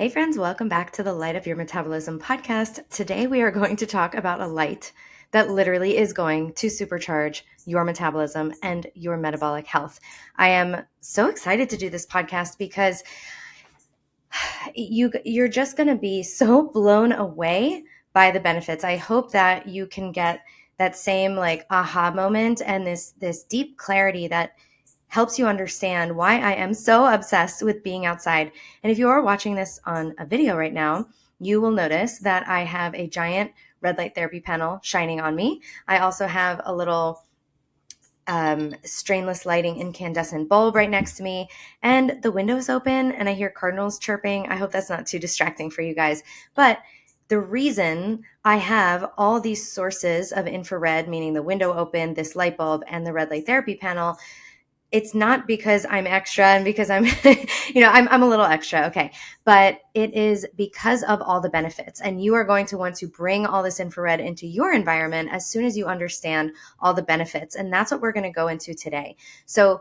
Hey friends, welcome back to the Light Up Your Metabolism podcast. Today we are going to talk about a light that literally is going to supercharge your metabolism and your metabolic health. I am so excited to do this podcast because you're just going to be so blown away by the benefits. I hope that you can get that same aha moment and this deep clarity that helps you understand why I am so obsessed with being outside. And if you are watching this on a video right now, you will notice that I have a giant red light therapy panel shining on me. I also have a little stainless lighting incandescent bulb right next to me, and the window is open and I hear cardinals chirping. I hope that's not too distracting for you guys. But the reason I have all these sources of infrared, meaning the window open, this light bulb, and the red light therapy panel, it's not because I'm extra and because I'm, I'm a little extra. Okay. But it is because of all the benefits. And you are going to want to bring all this infrared into your environment as soon as you understand all the benefits. And that's what we're going to go into today. So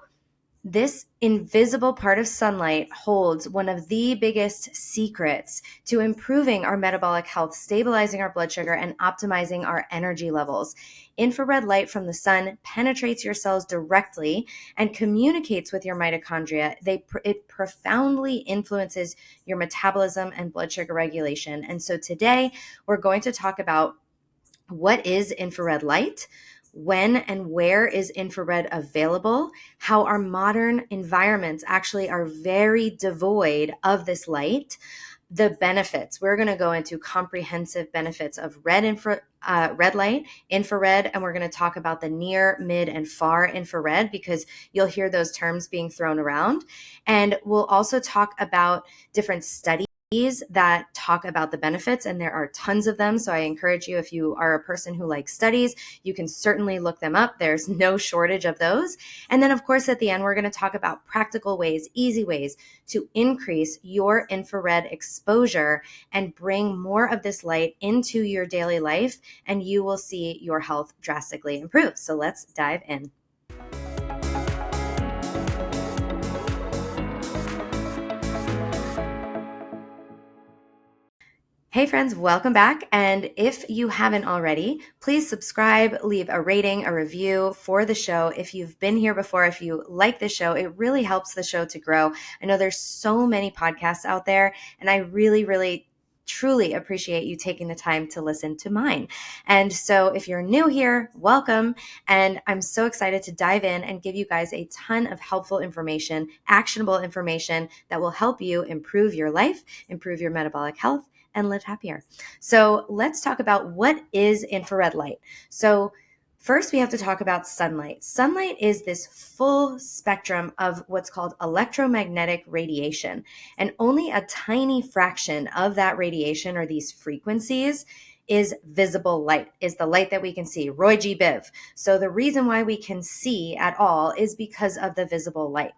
this invisible part of sunlight holds one of the biggest secrets to improving our metabolic health, stabilizing our blood sugar, and optimizing our energy levels. Infrared light from the sun penetrates your cells directly and communicates with your mitochondria. It profoundly influences your metabolism and blood sugar regulation. And so today we're going to talk about what is infrared light, when and where is infrared available, how our modern environments actually are very devoid of this light, the benefits. We're going to go into comprehensive benefits of red light, infrared, and we're going to talk about the near, mid, and far infrared because you'll hear those terms being thrown around. And we'll also talk about different studies that talk about the benefits, and there are tons of them. So I encourage you, if you are a person who likes studies, you can certainly look them up. There's no shortage of those. And then, of course, at the end, we're going to talk about practical ways, easy ways to increase your infrared exposure and bring more of this light into your daily life, and you will see your health drastically improve. So let's dive in. Hey friends, welcome back. And if you haven't already, please subscribe, leave a rating, a review for the show. If you've been here before, if you like the show, it really helps the show to grow. I know there's so many podcasts out there, and I really truly appreciate you taking the time to listen to mine. And so if you're new here, welcome. And I'm so excited to dive in and give you guys a ton of helpful information, actionable information that will help you improve your life, improve your metabolic health, and live happier. So let's talk about what is infrared light. So first we have to talk about sunlight. Sunlight is this full spectrum of what's called electromagnetic radiation. And only a tiny fraction of that radiation, or these frequencies, is visible light, is the light that we can see, Roy G. Biv. So the reason why we can see at all is because of the visible light.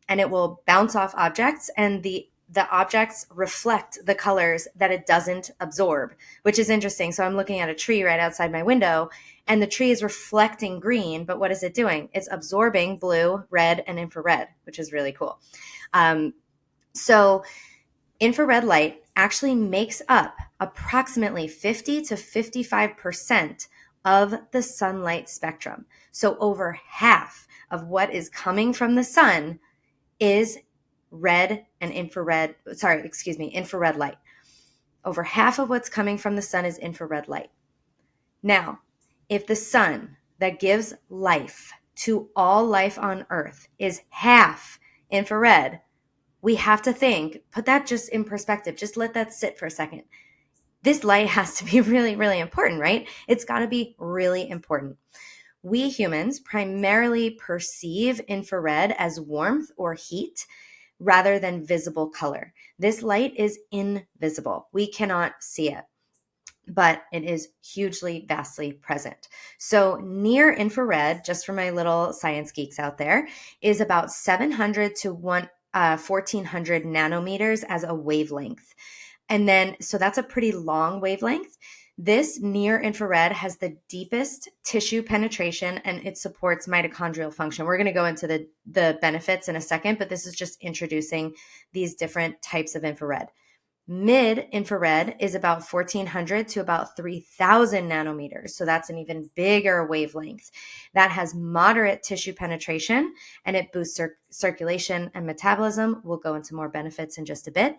And it will bounce off objects, and the objects reflect the colors that it doesn't absorb, which is interesting. So I'm looking at a tree right outside my window, and the tree is reflecting green, but what is it doing? It's absorbing blue, red, and infrared, which is really cool. So infrared light actually makes up approximately 50 to 55% of the sunlight spectrum. So over half of what is coming from the sun is infrared light. Over half of what's coming from the sun is infrared light. Now, if the sun that gives life to all life on Earth is half infrared, we have to put that just in perspective. Just let that sit for a second. This light has to be really important, right? It's got to be really important. We humans primarily perceive infrared as warmth or heat rather than visible color. This light is invisible. We cannot see it, but it is hugely, vastly present. So near infrared, just for my little science geeks out there, is about 700 to 1400 nanometers as a wavelength. And then, so that's a pretty long wavelength. This near infrared has the deepest tissue penetration, and it supports mitochondrial function. We're going to go into the benefits in a second, but this is just introducing these different types of infrared. Mid infrared is about 1400 to about 3000 nanometers. So that's an even bigger wavelength. That has moderate tissue penetration and it boosts circulation and metabolism. We'll go into more benefits in just a bit.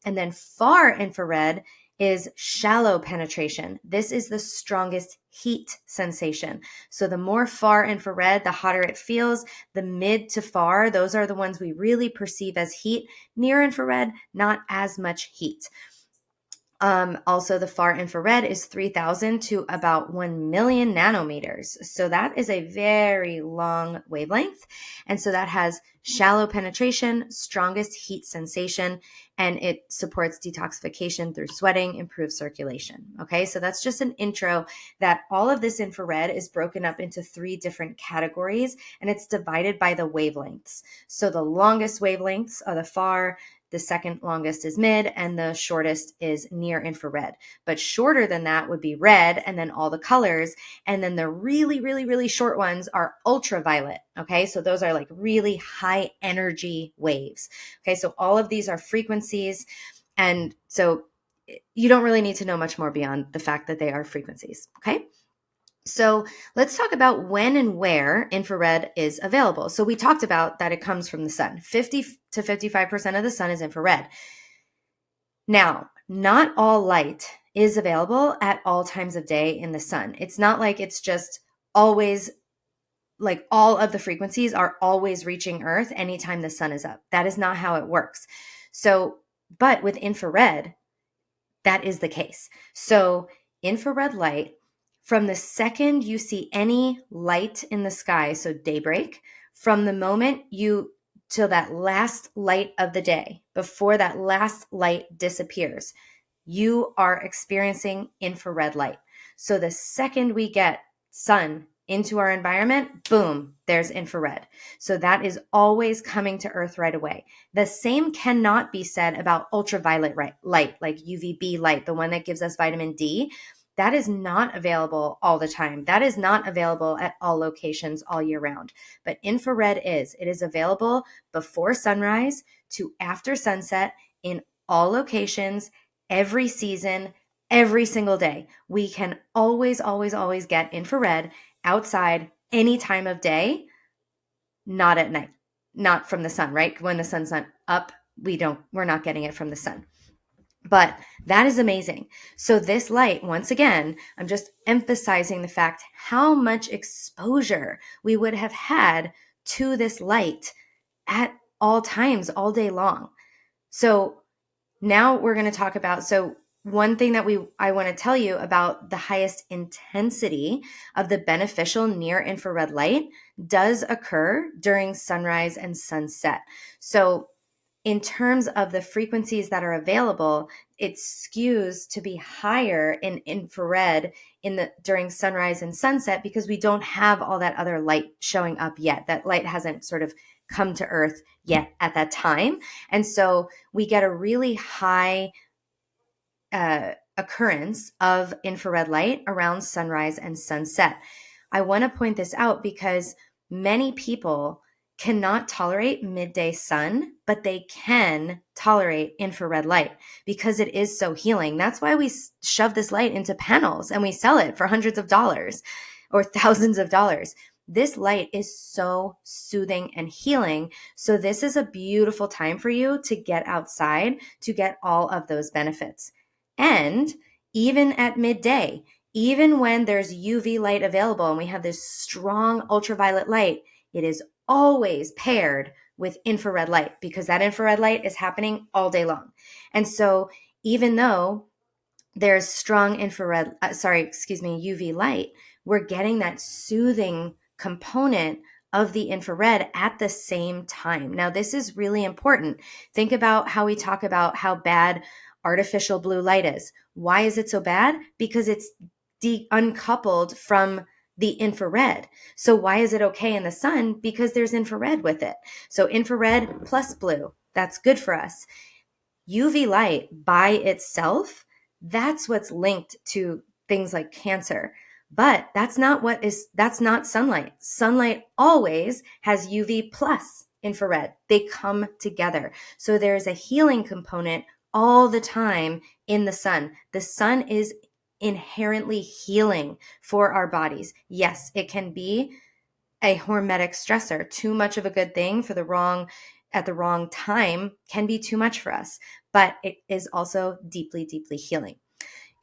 And then far infrared is shallow penetration. This is the strongest heat sensation. So the more far infrared, the hotter it feels. The mid to far, those are the ones we really perceive as heat. Near infrared, not as much heat. Also, the far infrared is 3000 to about 1 million nanometers. So that is a very long wavelength. And so that has shallow penetration, strongest heat sensation, and it supports detoxification through sweating, improves circulation. Okay, so that's just an intro that all of this infrared is broken up into 3 different categories, and it's divided by the wavelengths. So the longest wavelengths are the far, the second longest is mid, and the shortest is near infrared. But shorter than that would be red, and then all the colors. And then the really, really, really short ones are ultraviolet. Okay, so those are like really high energy waves. Okay, so all of these are frequencies. And so you don't really need to know much more beyond the fact that they are frequencies. Okay. So let's talk about when and where infrared is available. So we talked about that it comes from the sun. 50 to 55% of the sun is infrared. Now, not all light is available at all times of day in the sun. It's not like it's just always like all of the frequencies are always reaching Earth anytime the sun is up. That is not how it works. So, but with infrared, that is the case. So infrared light, from the second you see any light in the sky, so daybreak, from the moment you till that last light of the day, before that last light disappears, you are experiencing infrared light. So the second we get sun into our environment, boom, there's infrared. So that is always coming to Earth right away. The same cannot be said about ultraviolet light, like UVB light, the one that gives us vitamin D. That is not available all the time. That is not available at all locations all year round. But infrared is. It is available before sunrise to after sunset in all locations, every season, every single day. We can always, always, always get infrared outside any time of day, not at night, not from the sun, right? When the sun's not up, we're not getting it from the sun. But that is amazing. So this light, once again, I'm just emphasizing the fact how much exposure we would have had to this light at all times, all day long. So now we're going to talk about, so one thing that I want to tell you about the highest intensity of the beneficial near infrared light does occur during sunrise and sunset. So in terms of the frequencies that are available, it skews to be higher in infrared during sunrise and sunset because we don't have all that other light showing up yet. That light hasn't sort of come to Earth yet at that time. And so we get a really high occurrence of infrared light around sunrise and sunset. I want to point this out because many people cannot tolerate midday sun, but they can tolerate infrared light because it is so healing. That's why we shove this light into panels and we sell it for hundreds of dollars or thousands of dollars. This light is so soothing and healing. So this is a beautiful time for you to get outside to get all of those benefits. And even at midday, even when there's UV light available and we have this strong ultraviolet light, it is always paired with infrared light because that infrared light is happening all day long. And so even though there's strong UV light, we're getting that soothing component of the infrared at the same time. Now, this is really important. Think about how we talk about how bad artificial blue light is. Why is it so bad? Because it's uncoupled from the infrared. So why is it okay in the sun? Because there's infrared with it. So infrared plus blue, that's good for us. UV light by itself, that's what's linked to things like cancer. But that's not sunlight. Sunlight always has UV plus infrared. They come together. So there's a healing component all the time in the sun. The sun is inherently healing for our bodies. Yes, it can be a hormetic stressor. Too much of a good thing at the wrong time can be too much for us, but it is also deeply, deeply healing.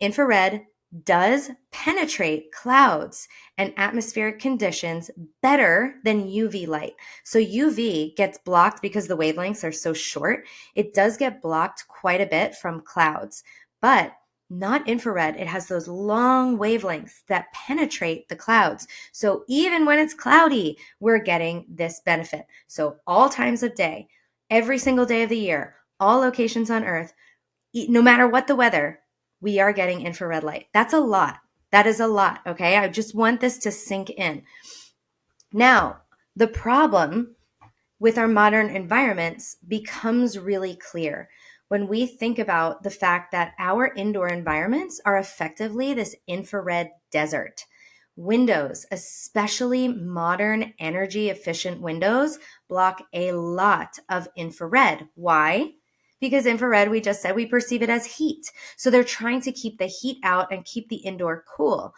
Infrared does penetrate clouds and atmospheric conditions better than UV light. So UV gets blocked because the wavelengths are so short. It does get blocked quite a bit from clouds, but not infrared. It has those long wavelengths that penetrate the clouds. So even when it's cloudy, we're getting this benefit. So all times of day, every single day of the year, all locations on Earth, no matter what the weather, we are getting infrared light. That's a lot. That is a lot. Okay. I just want this to sink in. Now, the problem with our modern environments becomes really clear when we think about the fact that our indoor environments are effectively this infrared desert. Windows, especially modern energy efficient windows, block a lot of infrared. Why? Because infrared, we just said, we perceive it as heat. So they're trying to keep the heat out and keep the indoor cool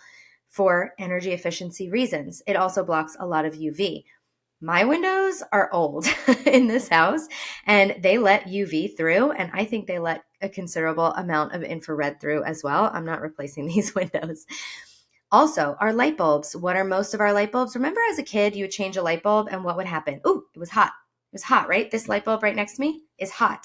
for energy efficiency reasons. It also blocks a lot of UV. My windows are old in this house and they let UV through, and I think they let a considerable amount of infrared through as well. I'm not replacing these windows. Also, our light bulbs. What are most of our light bulbs? Remember as a kid, you would change a light bulb and what would happen? Ooh, it was hot. It was hot, right? This light bulb right next to me is hot.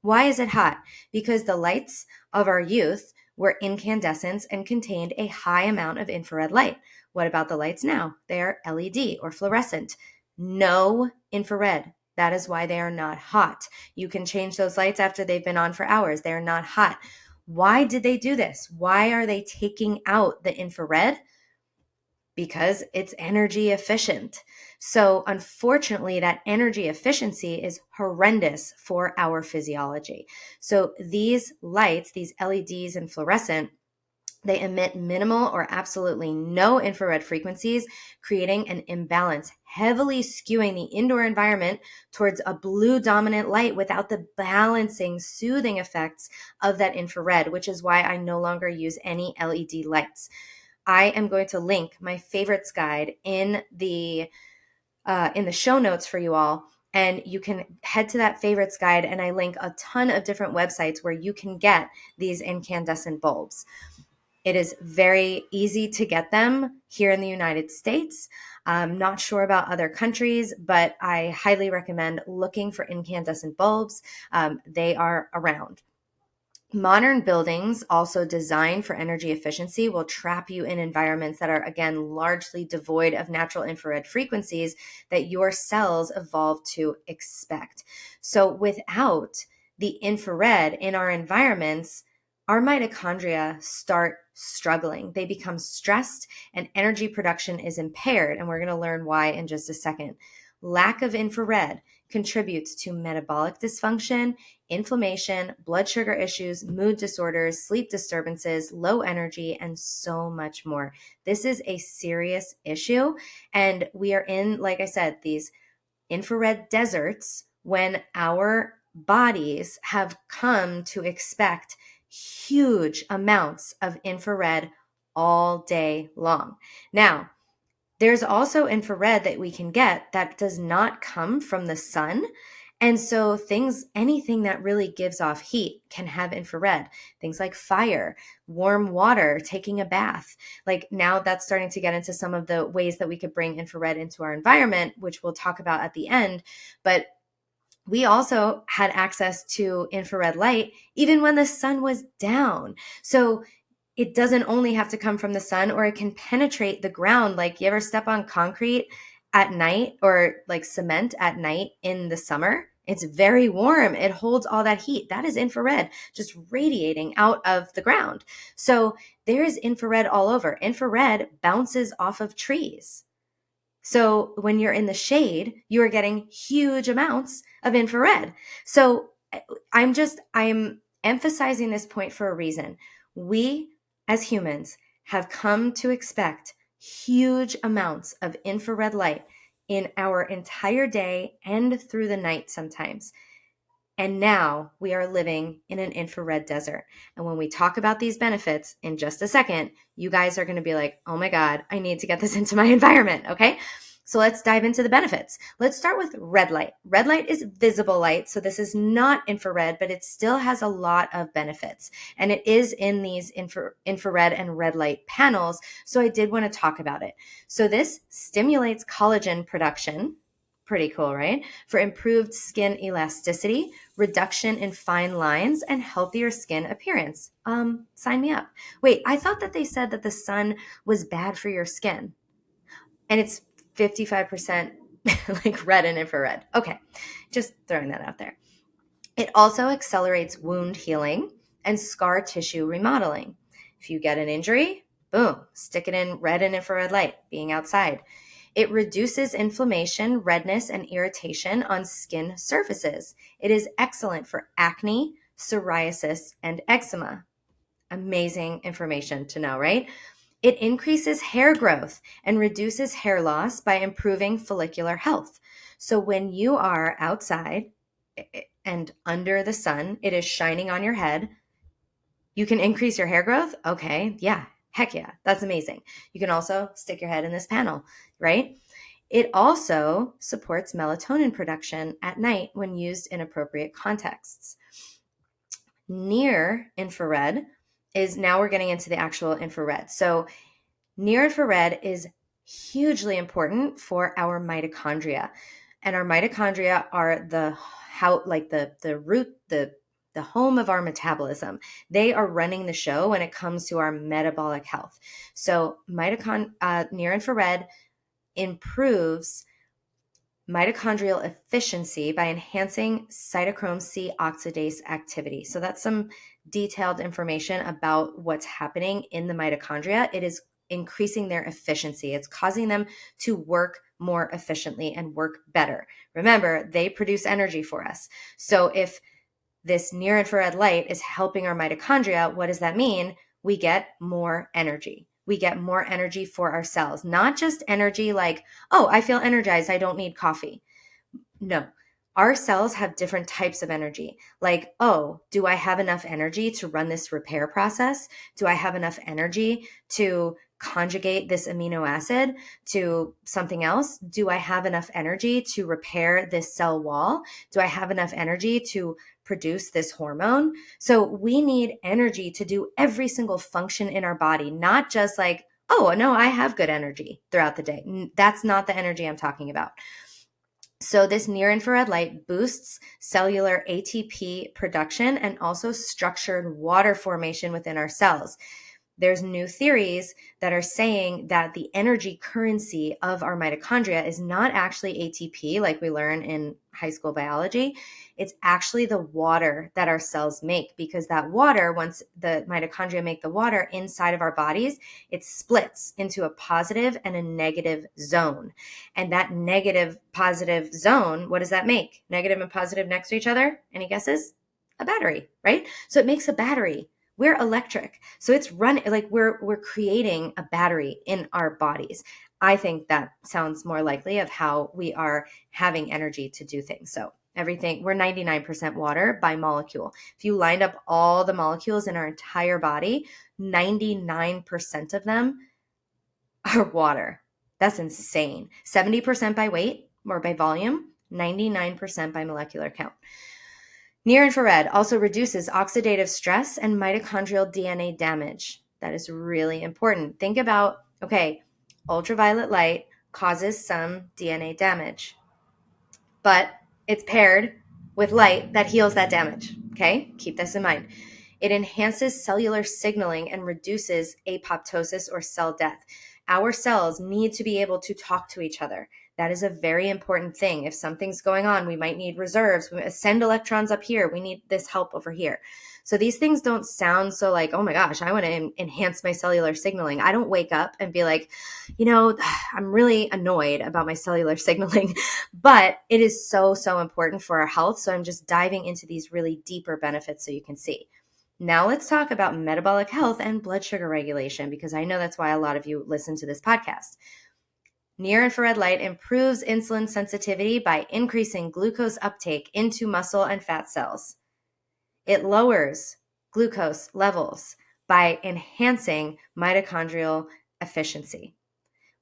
Why is it hot? Because the lights of our youth were incandescents and contained a high amount of infrared light. What about the lights now? They are LED or fluorescent. No infrared. That is why they are not hot. You can change those lights after they've been on for hours. They are not hot. Why did they do this? Why are they taking out the infrared? Because it's energy efficient. So unfortunately, that energy efficiency is horrendous for our physiology. So these lights, these LEDs and fluorescent, they emit minimal or absolutely no infrared frequencies, creating an imbalance, heavily skewing the indoor environment towards a blue dominant light without the balancing, soothing effects of that infrared, which is why I no longer use any LED lights. I am going to link my favorites guide in the show notes for you all. And you can head to that favorites guide, and I link a ton of different websites where you can get these incandescent bulbs. It is very easy to get them here in the United States. I'm not sure about other countries, but I highly recommend looking for incandescent bulbs. They are around. Modern buildings, also designed for energy efficiency, will trap you in environments that are, again, largely devoid of natural infrared frequencies that your cells evolved to expect. So without the infrared in our environments, our mitochondria start struggling. They become stressed and energy production is impaired. And we're going to learn why in just a second. Lack of infrared contributes to metabolic dysfunction, inflammation, blood sugar issues, mood disorders, sleep disturbances, low energy, and so much more. This is a serious issue. And we are in, like I said, these infrared deserts when our bodies have come to expect huge amounts of infrared all day long. Now, there's also infrared that we can get that does not come from the sun. And so anything that really gives off heat can have infrared. Things like fire, warm water, taking a bath. Like now that's starting to get into some of the ways that we could bring infrared into our environment, which we'll talk about at the end. But we also had access to infrared light even when the sun was down. So it doesn't only have to come from the sun, or it can penetrate the ground. Like, you ever step on concrete at night or like cement at night in the summer? It's very warm. It holds all that heat. That is infrared just radiating out of the ground. So there is infrared all over. Infrared bounces off of trees. So when you're in the shade, you are getting huge amounts of infrared. So I'm emphasizing this point for a reason. We as humans have come to expect huge amounts of infrared light in our entire day and through the night sometimes. And now we are living in an infrared desert. And when we talk about these benefits in just a second, you guys are going to be like, oh my God, I need to get this into my environment. Okay. So let's dive into the benefits. Let's start with red light. Red light is visible light. So this is not infrared, but it still has a lot of benefits. And it is in these infrared and red light panels. So I did want to talk about it. So this stimulates collagen production. Pretty cool, right? For improved skin elasticity, reduction in fine lines, and healthier skin appearance. Sign me up. Wait, I thought that they said that the sun was bad for your skin. And it's 55% like red and infrared. Okay, just throwing that out there. It also accelerates wound healing and scar tissue remodeling. If you get an injury, boom, stick it in red and infrared light, being outside. It reduces inflammation, redness, and irritation on skin surfaces. It is excellent for acne, psoriasis, and eczema. Amazing information to know, right? It increases hair growth and reduces hair loss by improving follicular health. So when you are outside and under the sun, it is shining on your head, you can increase your hair growth. Okay. Yeah. Heck yeah. That's amazing. You can also stick your head in this panel, right? It also supports melatonin production at night when used in appropriate contexts. Near infrared is now we're getting into the actual infrared. So near infrared is hugely important for our mitochondria. And our mitochondria are the home of our metabolism. They are running the show when it comes to our metabolic health. So near infrared improves mitochondrial efficiency by enhancing cytochrome C oxidase activity. So that's some detailed information about what's happening in the mitochondria. It is increasing their efficiency. It's causing them to work more efficiently and work better. Remember, they produce energy for us. So if this near infrared light is helping our mitochondria, what does that mean? We get more energy. We get more energy for our cells, not just energy like, oh, I feel energized, I don't need coffee. No, our cells have different types of energy. Like, oh, do I have enough energy to run this repair process? Do I have enough energy to conjugate this amino acid to something else? Do I have enough energy to repair this cell wall? Do I have enough energy to produce this hormone? So we need energy to do every single function in our body, not just like, oh, no, I have good energy throughout the day. That's not the energy I'm talking about. So this near infrared light boosts cellular ATP production and also structured water formation within our cells. There's new theories that are saying that the energy currency of our mitochondria is not actually ATP like we learn in high school biology. It's actually the water that our cells make, because that water, once the mitochondria make the water inside of our bodies, it splits into a positive and a negative zone. And that negative positive zone, what does that make? Negative and positive next to each other? Any guesses? A battery, right? So it makes a battery. We're electric. So it's running like we're creating a battery in our bodies. I think that sounds more likely of how we are having energy to do things. So everything, we're 99% water by molecule. If you lined up all the molecules in our entire body, 99% of them are water. That's insane. 70% by weight or by volume, 99% by molecular count. Near infrared also reduces oxidative stress and mitochondrial DNA damage. That is really important. Think about, okay, ultraviolet light causes some DNA damage, but it's paired with light that heals that damage. Okay, keep this in mind. It enhances cellular signaling and reduces apoptosis or cell death. Our cells need to be able to talk to each other. That is a very important thing. If something's going on, we might need reserves. We send electrons up here. We need this help over here. So these things don't sound so like, oh my gosh, I want to enhance my cellular signaling. I don't wake up and be like, I'm really annoyed about my cellular signaling, but it is so, so important for our health. So I'm just diving into these really deeper benefits so you can see. Now let's talk about metabolic health and blood sugar regulation, because I know that's why a lot of you listen to this podcast. Near-infrared light improves insulin sensitivity by increasing glucose uptake into muscle and fat cells. It lowers glucose levels by enhancing mitochondrial efficiency.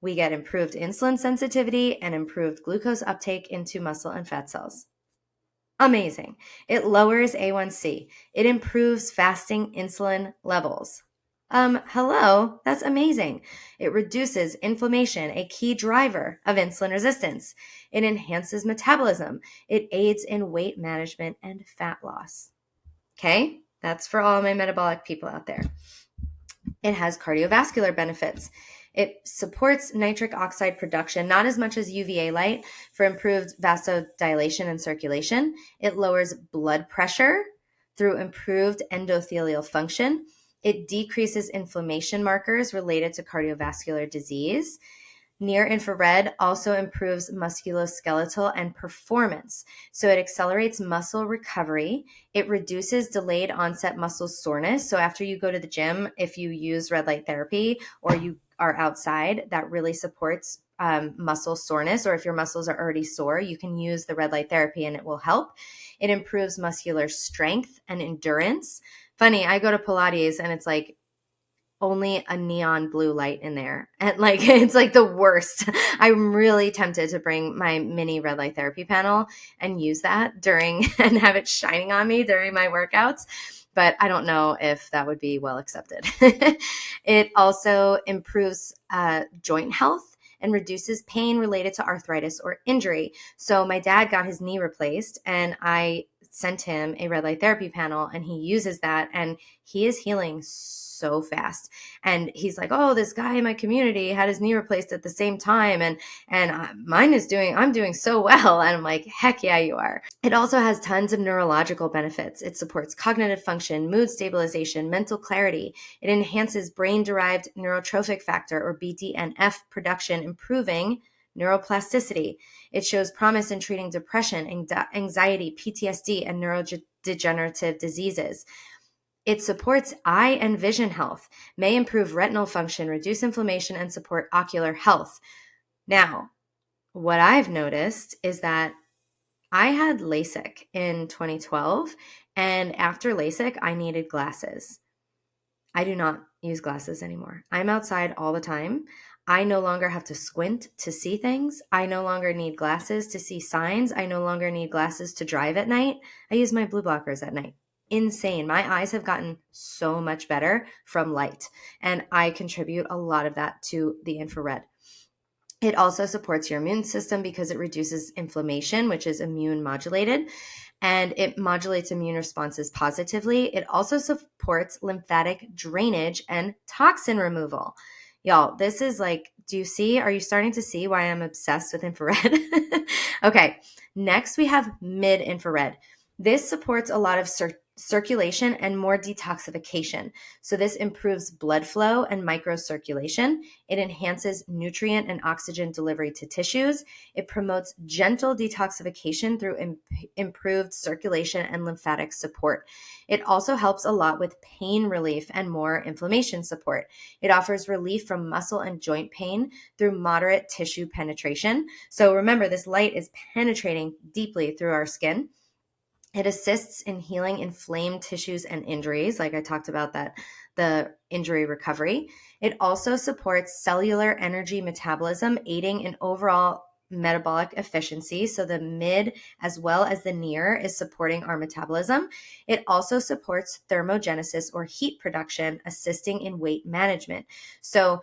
We get improved insulin sensitivity and improved glucose uptake into muscle and fat cells. Amazing. It lowers A1C. It improves fasting insulin levels. Hello, that's amazing. It reduces inflammation, a key driver of insulin resistance. It enhances metabolism. It aids in weight management and fat loss. Okay, that's for all my metabolic people out there. It has cardiovascular benefits. It supports nitric oxide production, not as much as UVA light, for improved vasodilation and circulation. It lowers blood pressure through improved endothelial function. It decreases inflammation markers related to cardiovascular disease. Near infrared also improves musculoskeletal and performance. So it accelerates muscle recovery. It reduces delayed onset muscle soreness. So after you go to the gym, if you use red light therapy or you are outside, that really supports muscle soreness. Or if your muscles are already sore, you can use the red light therapy and it will help. It improves muscular strength and endurance. Funny, I go to Pilates and it's like only a neon blue light in there. And like, it's like the worst. I'm really tempted to bring my mini red light therapy panel and use that during and have it shining on me during my workouts. But I don't know if that would be well accepted. It also improves joint health and reduces pain related to arthritis or injury. So my dad got his knee replaced and I sent him a red light therapy panel and he uses that and he is healing so fast. And he's like, oh, this guy in my community had his knee replaced at the same time. And I'm doing so well. And I'm like, heck yeah, you are. It also has tons of neurological benefits. It supports cognitive function, mood stabilization, mental clarity. It enhances brain-derived neurotrophic factor or BDNF production, improving neuroplasticity. It shows promise in treating depression, anxiety, PTSD, and neurodegenerative diseases. It supports eye and vision health, may improve retinal function, reduce inflammation, and support ocular health. Now, what I've noticed is that I had LASIK in 2012, and after LASIK, I needed glasses. I do not use glasses anymore. I'm outside all the time. I no longer have to squint to see things. I no longer need glasses to see signs. I no longer need glasses to drive at night. I use my blue blockers at night. Insane. My eyes have gotten so much better from light, and I contribute a lot of that to the infrared. It also supports your immune system because it reduces inflammation, which is immune modulated, and it modulates immune responses positively. It also supports lymphatic drainage and toxin removal. Y'all, this is like, are you starting to see why I'm obsessed with infrared? Okay, next we have mid-infrared. This supports a lot of circulation and more detoxification. So this improves blood flow and microcirculation. It enhances nutrient and oxygen delivery to tissues. It promotes gentle detoxification through improved circulation and lymphatic support. It also helps a lot with pain relief and more inflammation support. It offers relief from muscle and joint pain through moderate tissue penetration. So remember, this light is penetrating deeply through our skin. It assists in healing inflamed tissues and injuries, like I talked about the injury recovery. It also supports cellular energy metabolism, aiding in overall metabolic efficiency. So the mid as well as the near is supporting our metabolism. It also supports thermogenesis or heat production, assisting in weight management. So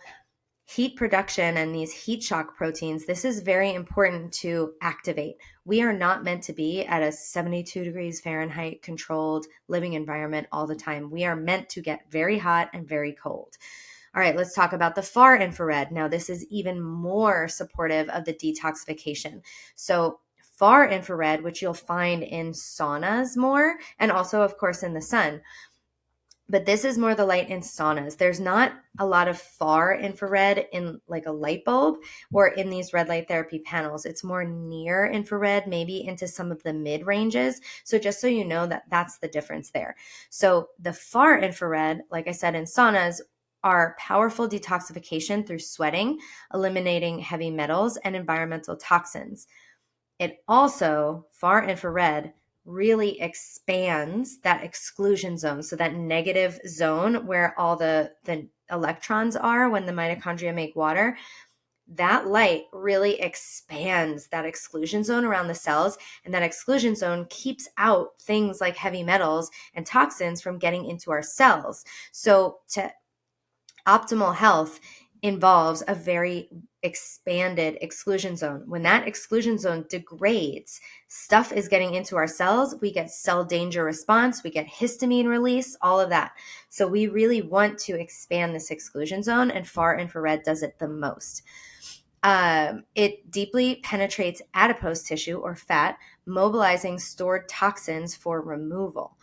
heat production and these heat shock proteins, this is very important to activate. We are not meant to be at a 72 degrees Fahrenheit controlled living environment all the time. We are meant to get very hot and very cold. All right, let's talk about the far infrared. Now, this is even more supportive of the detoxification. So far infrared, which you'll find in saunas more, and also, of course, in the sun. But this is more the light in saunas. There's not a lot of far infrared in like a light bulb or in these red light therapy panels. It's more near infrared, maybe into some of the mid ranges. So just so you know that's the difference there. So the far infrared, like I said, in saunas, are powerful detoxification through sweating, eliminating heavy metals and environmental toxins. It also, far infrared, really expands that exclusion zone. So that negative zone where all the electrons are when the mitochondria make water, that light really expands that exclusion zone around the cells. And that exclusion zone keeps out things like heavy metals and toxins from getting into our cells. So to optimal health involves a very expanded exclusion zone. When that exclusion zone degrades, stuff is getting into our cells. We get cell danger response, we get histamine release, all of that. So we really want to expand this exclusion zone, and far infrared does it the most. It deeply penetrates adipose tissue or fat, mobilizing stored toxins for removal.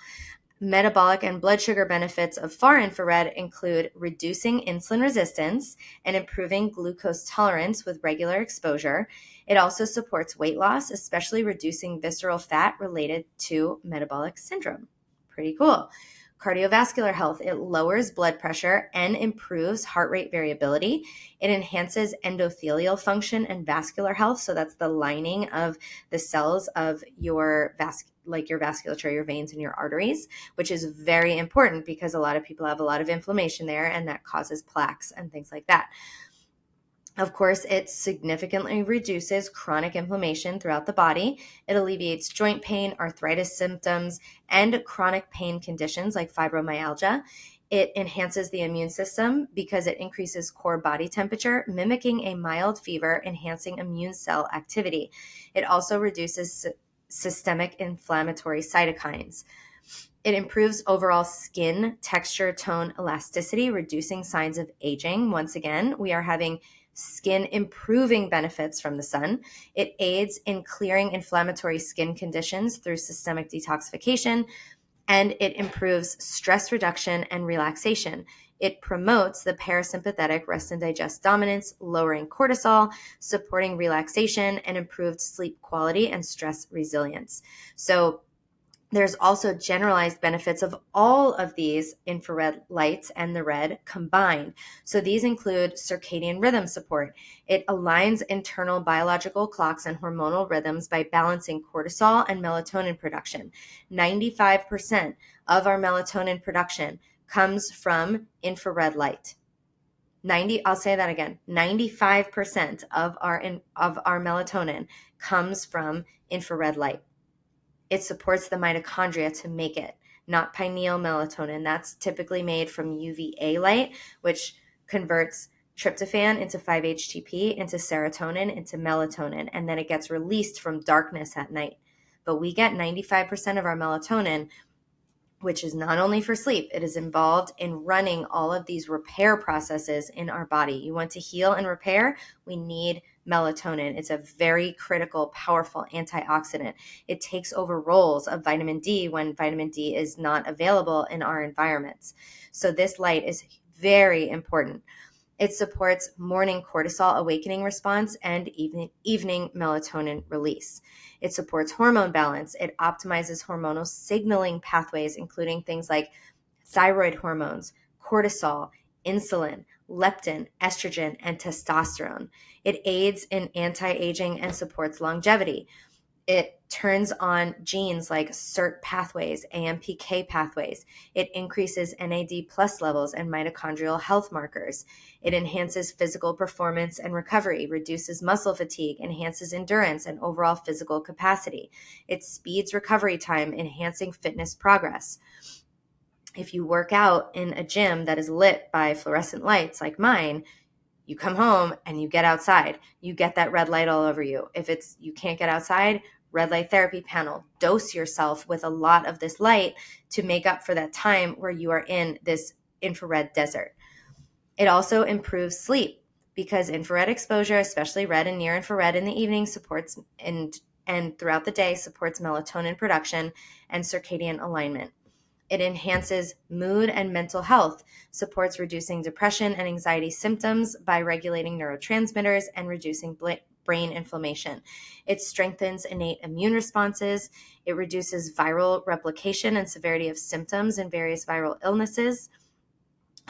Metabolic and blood sugar benefits of far infrared include reducing insulin resistance and improving glucose tolerance with regular exposure. It also supports weight loss, especially reducing visceral fat related to metabolic syndrome. Pretty cool. Cardiovascular health, it lowers blood pressure and improves heart rate variability. It enhances endothelial function and vascular health. So that's the lining of the cells of your your vasculature, your veins and your arteries, which is very important because a lot of people have a lot of inflammation there, and that causes plaques and things like that. Of course, it significantly reduces chronic inflammation throughout the body. It alleviates joint pain, arthritis symptoms, and chronic pain conditions like fibromyalgia. It enhances the immune system because it increases core body temperature, mimicking a mild fever, enhancing immune cell activity. It also reduces systemic inflammatory cytokines. It improves overall skin texture, tone, elasticity, reducing signs of aging. Once again, we are having skin improving benefits from the sun. It aids in clearing inflammatory skin conditions through systemic detoxification, and it improves stress reduction and relaxation. It promotes the parasympathetic rest and digest dominance, lowering cortisol, supporting relaxation, and improved sleep quality and stress resilience. So there's also generalized benefits of all of these infrared lights and the red combined. So these include circadian rhythm support. It aligns internal biological clocks and hormonal rhythms by balancing cortisol and melatonin production. 95% of our melatonin production comes from infrared light. I'll say that again. 95% of our melatonin comes from infrared light. It supports the mitochondria to make it, not pineal melatonin. That's typically made from UVA light, which converts tryptophan into 5-HTP, into serotonin, into melatonin, and then it gets released from darkness at night. But we get 95% of our melatonin, which is not only for sleep, it is involved in running all of these repair processes in our body. You want to heal and repair, we need melatonin. It's a very critical, powerful antioxidant. It takes over roles of vitamin D when vitamin D is not available in our environments. So this light is very important. It supports morning cortisol awakening response and evening melatonin release. It supports hormone balance. It optimizes hormonal signaling pathways, including things like thyroid hormones, cortisol, insulin, leptin, estrogen, and testosterone. It aids in anti-aging and supports longevity. It turns on genes like SIRT pathways, AMPK pathways. It increases NAD plus levels and mitochondrial health markers. It enhances physical performance and recovery, reduces muscle fatigue, enhances endurance and overall physical capacity. It speeds recovery time, enhancing fitness progress. If you work out in a gym that is lit by fluorescent lights like mine, you come home and you get outside. You get that red light all over you. If you can't get outside, red light therapy panel. Dose yourself with a lot of this light to make up for that time where you are in this infrared desert. It also improves sleep because infrared exposure, especially red and near infrared in the evening, supports and throughout the day supports melatonin production and circadian alignment. It enhances mood and mental health, supports reducing depression and anxiety symptoms by regulating neurotransmitters and reducing brain inflammation. It strengthens innate immune responses. It reduces viral replication and severity of symptoms in various viral illnesses.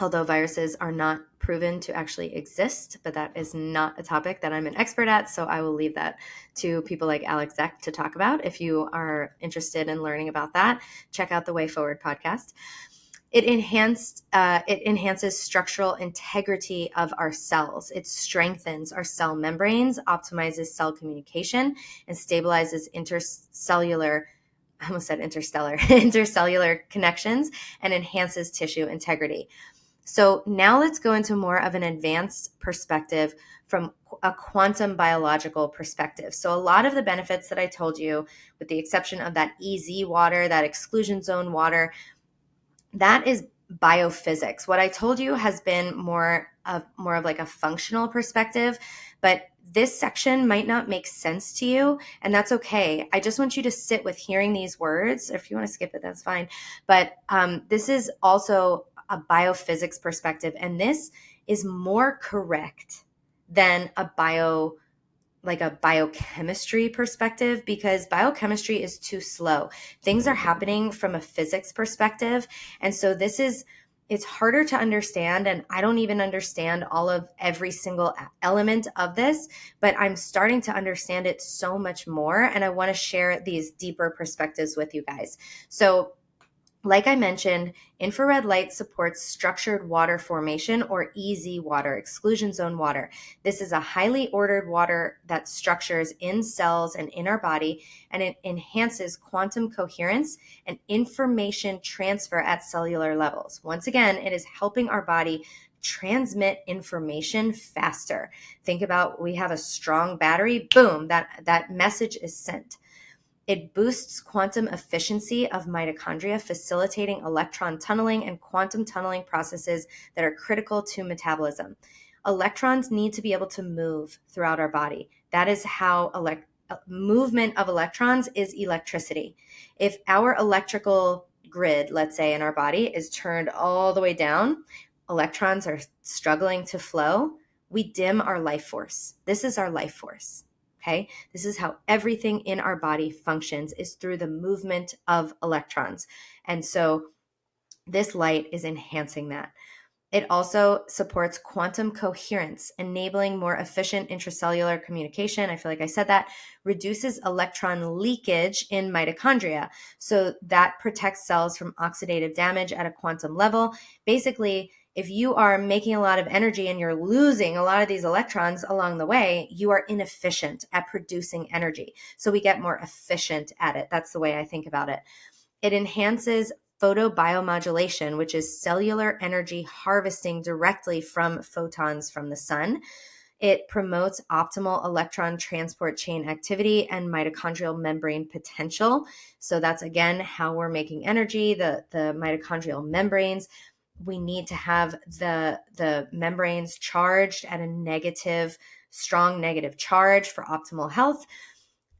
although viruses are not proven to actually exist, but that is not a topic that I'm an expert at. So I will leave that to people like Alex Zeck to talk about. If you are interested in learning about that, check out the Way Forward podcast. It enhances structural integrity of our cells. It strengthens our cell membranes, optimizes cell communication, and stabilizes intercellular, I almost said interstellar, intercellular connections, and enhances tissue integrity. So now let's go into more of an advanced perspective from a quantum biological perspective. So a lot of the benefits that I told you, with the exception of that EZ water, that exclusion zone water, that is biophysics. What I told you has been more of like a functional perspective, but this section might not make sense to you, and that's okay. I just want you to sit with hearing these words. If you want to skip it, that's fine. But this is also a biophysics perspective, and this is more correct than a biochemistry perspective, because biochemistry is too slow. Things are happening from a physics perspective. And so it's harder to understand. And I don't even understand every single element of this, but I'm starting to understand it so much more. And I want to share these deeper perspectives with you guys. So like I mentioned, infrared light supports structured water formation, or EZ water, exclusion zone water. This is a highly ordered water that structures in cells and in our body, and it enhances quantum coherence and information transfer at cellular levels. Once again, it is helping our body transmit information faster. Think about, we have a strong battery, boom, that message is sent. It boosts quantum efficiency of mitochondria, facilitating electron tunneling and quantum tunneling processes that are critical to metabolism. Electrons need to be able to move throughout our body. That is how movement of electrons is electricity. If our electrical grid, let's say in our body, is turned all the way down, electrons are struggling to flow, we dim our life force. This is our life force. Okay, this is how everything in our body functions, is through the movement of electrons. And so this light is enhancing that. It also supports quantum coherence, enabling more efficient intracellular communication. I feel like I said that. Reduces electron leakage in mitochondria. So that protects cells from oxidative damage at a quantum level. Basically, if you are making a lot of energy and you're losing a lot of these electrons along the way, you are inefficient at producing energy. So we get more efficient at it. That's the way I think about it. It enhances photobiomodulation, which is cellular energy harvesting directly from photons from the sun. It promotes optimal electron transport chain activity and mitochondrial membrane potential. So that's, again, how we're making energy, the mitochondrial membranes. We need to have the membranes charged at a strong negative charge for optimal health.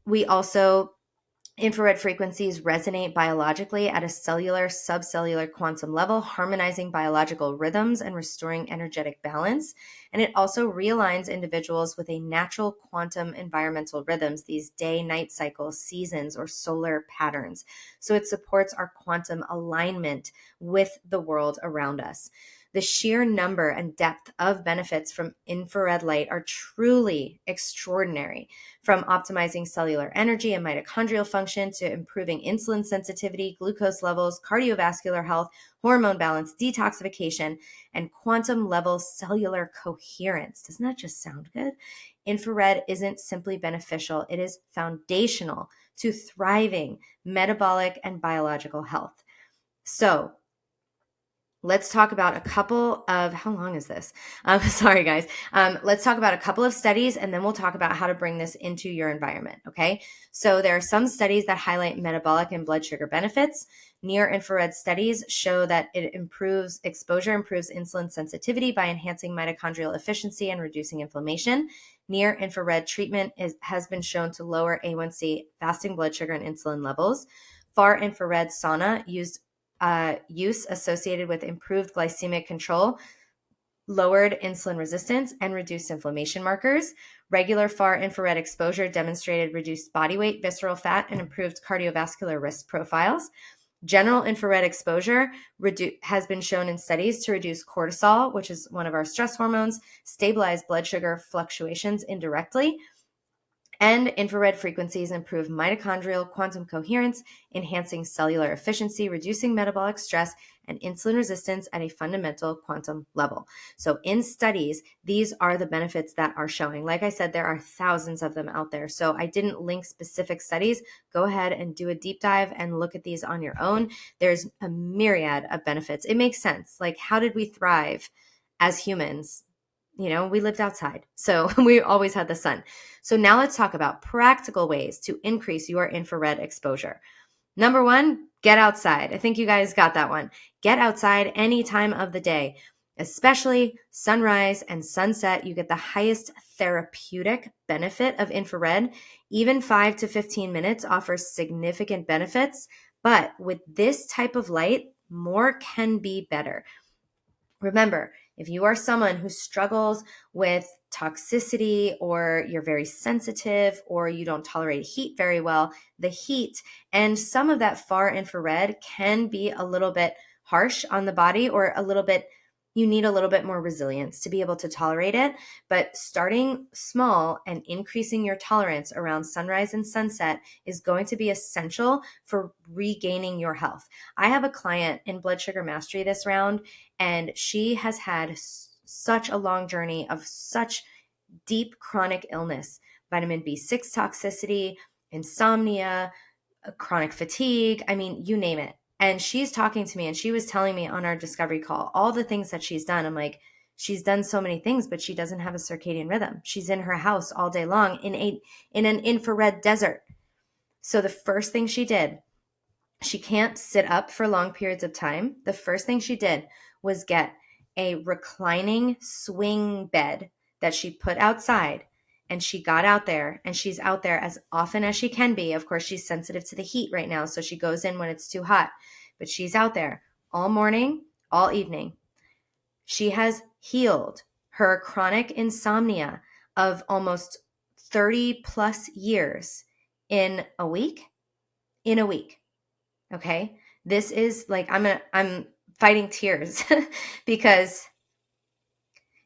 We also Infrared frequencies resonate biologically at a cellular, subcellular quantum level, harmonizing biological rhythms and restoring energetic balance. And it also realigns individuals with a natural quantum environmental rhythms, these day-night cycles, seasons, or solar patterns. So it supports our quantum alignment with the world around us. The sheer number and depth of benefits from infrared light are truly extraordinary, from optimizing cellular energy and mitochondrial function to improving insulin sensitivity, glucose levels, cardiovascular health, hormone balance, detoxification, and quantum level cellular coherence. Doesn't that just sound good? Infrared isn't simply beneficial, it is foundational to thriving metabolic and biological health. So, let's talk about a couple of, how long is this? Sorry, guys. Let's talk about a couple of studies, and then we'll talk about how to bring this into your environment, okay? So there are some studies that highlight metabolic and blood sugar benefits. Near-infrared studies show that exposure improves insulin sensitivity by enhancing mitochondrial efficiency and reducing inflammation. Near-infrared treatment has been shown to lower A1C, fasting blood sugar, and insulin levels. Far-infrared sauna use associated with improved glycemic control, lowered insulin resistance, and reduced inflammation markers. Regular far infrared exposure demonstrated reduced body weight, visceral fat, and improved cardiovascular risk profiles. General infrared exposure has been shown in studies to reduce cortisol, which is one of our stress hormones, stabilize blood sugar fluctuations indirectly, and infrared frequencies improve mitochondrial quantum coherence, enhancing cellular efficiency, reducing metabolic stress, and insulin resistance at a fundamental quantum level. So in studies, these are the benefits that are showing. Like I said, there are thousands of them out there. So I didn't link specific studies. Go ahead and do a deep dive and look at these on your own. There's a myriad of benefits. It makes sense. Like, how did we thrive as humans? We lived outside. So we always had the sun. So now let's talk about practical ways to increase your infrared exposure. Number one, get outside. I think you guys got that one. Get outside any time of the day, especially sunrise and sunset. You get the highest therapeutic benefit of infrared. Even 5 to 15 minutes offers significant benefits, but with this type of light, more can be better. Remember, if you are someone who struggles with toxicity, or you're very sensitive, or you don't tolerate heat very well, the heat and some of that far infrared can be a little bit harsh on the body, or you need a little bit more resilience to be able to tolerate it. But starting small and increasing your tolerance around sunrise and sunset is going to be essential for regaining your health. I have a client in Blood Sugar Mastery this round, and she has had such a long journey of such deep chronic illness, vitamin B6 toxicity, insomnia, chronic fatigue. I mean, you name it. And she's talking to me, and she was telling me on our discovery call all the things that she's done. I'm like, she's done so many things, but she doesn't have a circadian rhythm. She's in her house all day long in an infrared desert. So the first thing she did, she can't sit up for long periods of time. The first thing she did was get a reclining swing bed that she put outside, and she got out there, and she's out there as often as she can be. Of course, she's sensitive to the heat right now, so she goes in when it's too hot, but she's out there all morning, all evening. She has healed her chronic insomnia of almost 30 plus years in a week. Okay. This is like, I'm fighting tears because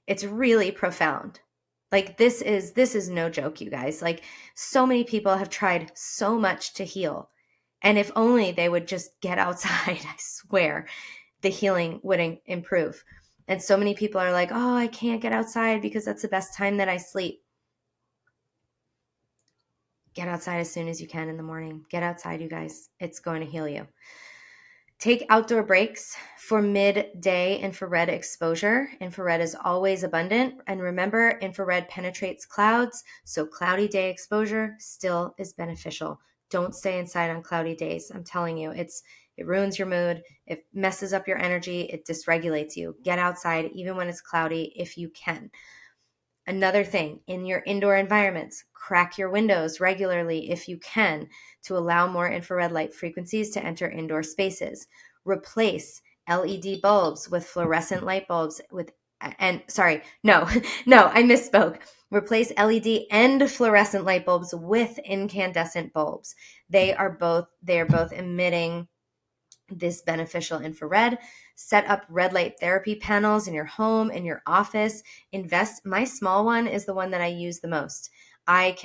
it's really profound. Like, this is no joke, you guys. Like, so many people have tried so much to heal. And if only they would just get outside, I swear the healing would improve. And so many people are like, oh, I can't get outside because that's the best time that I sleep. Get outside as soon as you can in the morning. Get outside, you guys. It's going to heal you. Take outdoor breaks for midday infrared exposure. Infrared is always abundant. And remember, infrared penetrates clouds, so cloudy day exposure still is beneficial. Don't stay inside on cloudy days. I'm telling you, it ruins your mood. It messes up your energy. It dysregulates you. Get outside even when it's cloudy if you can. Another thing, in your indoor environments, crack your windows regularly if you can to allow more infrared light frequencies to enter indoor spaces. Replace LED bulbs with fluorescent light bulbs I misspoke. Replace LED and fluorescent light bulbs with incandescent bulbs. They are both emitting this beneficial infrared. Set up red light therapy panels in your home, in your office. My small one is the one that I use the most. I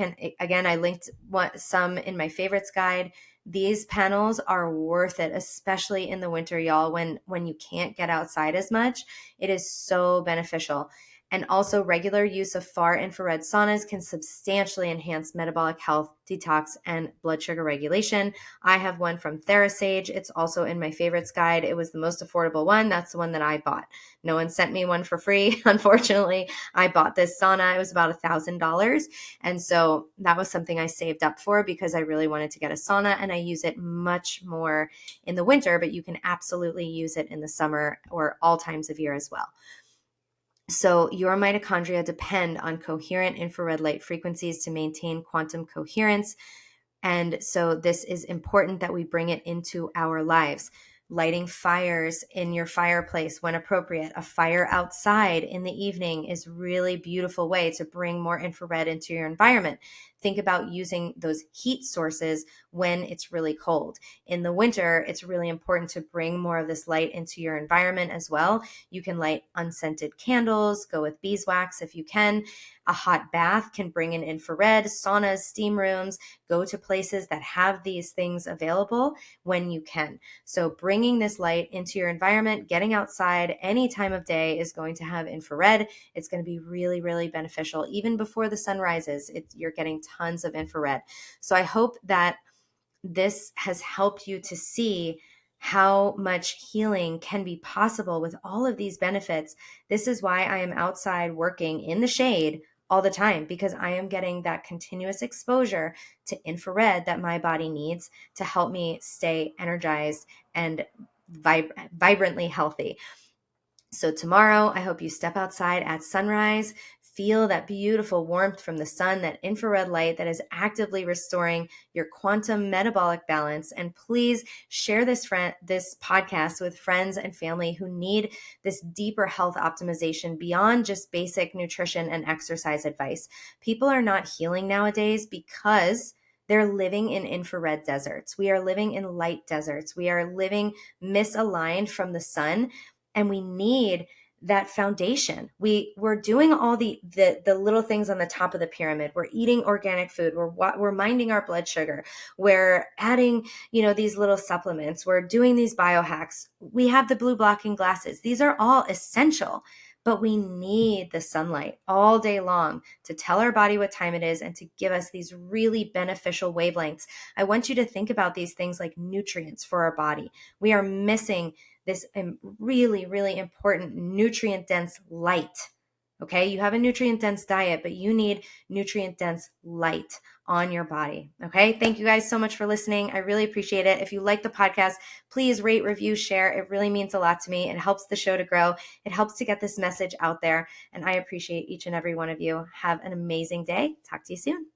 linked some in my favorites guide. These panels are worth it, especially in the winter, y'all, when you can't get outside as much. It is so beneficial. And also, regular use of far infrared saunas can substantially enhance metabolic health, detox, and blood sugar regulation. I have one from TheraSage. It's also in my favorites guide. It was the most affordable one. That's the one that I bought. No one sent me one for free. Unfortunately, I bought this sauna. It was about $1,000. And so that was something I saved up for because I really wanted to get a sauna, and I use it much more in the winter, but you can absolutely use it in the summer or all times of year as well. So your mitochondria depend on coherent infrared light frequencies to maintain quantum coherence. And so this is important that we bring it into our lives. Lighting fires in your fireplace when appropriate. A fire outside in the evening is really beautiful way to bring more infrared into your environment. think about using those heat sources when it's really cold. In the winter, it's really important to bring more of this light into your environment as well. You can light unscented candles, go with beeswax if you can. A hot bath can bring in infrared, saunas, steam rooms. Go to places that have these things available when you can. So bringing this light into your environment, getting outside any time of day is going to have infrared. It's going to be really, really beneficial. Even before the sun rises, you're getting tons of infrared. So I hope that this has helped you to see how much healing can be possible with all of these benefits. This is why I am outside working in the shade all the time, because I am getting that continuous exposure to infrared that my body needs to help me stay energized and vibrantly healthy. So tomorrow, I hope you step outside at sunrise, feel that beautiful warmth from the sun, that infrared light that is actively restoring your quantum metabolic balance. And please share this podcast with friends and family who need this deeper health optimization beyond just basic nutrition and exercise advice. People are not healing nowadays because they're living in infrared deserts. We are living in light deserts. We are living misaligned from the sun. And we need that foundation. We're doing all the little things on the top of the pyramid. We're eating organic food. We're minding our blood sugar. We're adding, these little supplements. We're doing these biohacks. We have the blue blocking glasses. These are all essential, but we need the sunlight all day long to tell our body what time it is and to give us these really beneficial wavelengths. I want you to think about these things like nutrients for our body. We are missing this really, really important nutrient-dense light. Okay, you have a nutrient-dense diet, but you need nutrient-dense light on your body. Okay, thank you guys so much for listening. I really appreciate it. If you like the podcast, please rate, review, share. It really means a lot to me. It helps the show to grow. It helps to get this message out there. And I appreciate each and every one of you. Have an amazing day. Talk to you soon.